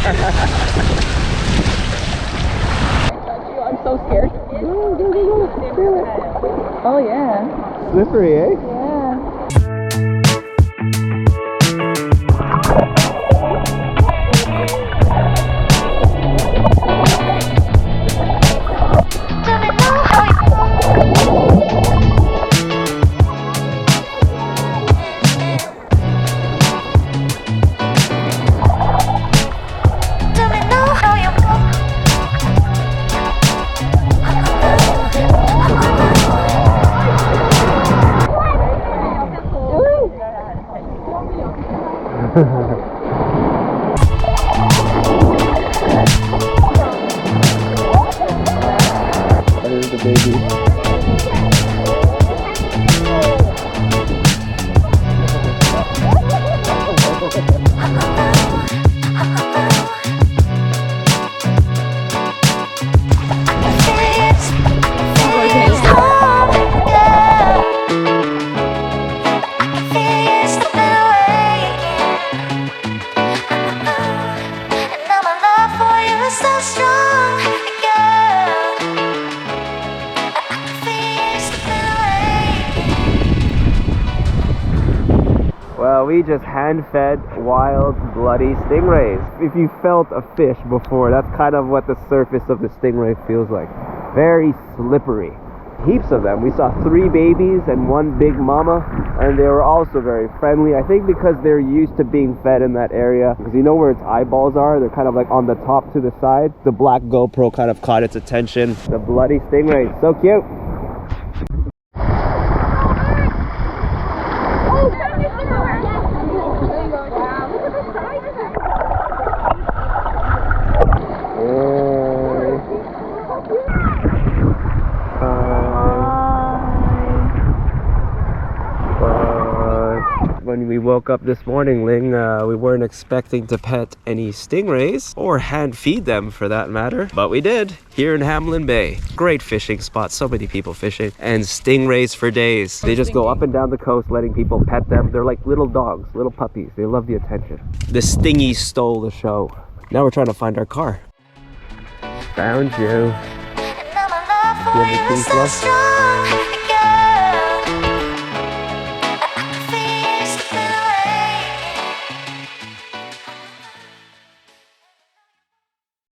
I'm so scared. Oh yeah. Slippery, eh? Yeah. There's the baby. Well, we just hand-fed wild, bloody stingrays. If you felt a fish before, that's kind of what the surface of the stingray feels like. Very slippery. Heaps of them. We saw 3 babies and 1 big mama, and they were also very friendly. I think because they're used to being fed in that area, because you know where its eyeballs are? They're kind of like on the top to the side. The black GoPro kind of caught its attention. The bloody stingray, so cute. When we woke up this morning, Ling, we weren't expecting to pet any stingrays or hand feed them for that matter, but we did here in Hamelin Bay. Great fishing spot, so many people fishing, and stingrays for days. They just go up and down the coast letting people pet them. They're like little dogs, little puppies. They love the attention. The stingies stole the show. Now we're trying to find our car. Found you. Do you have the keys left?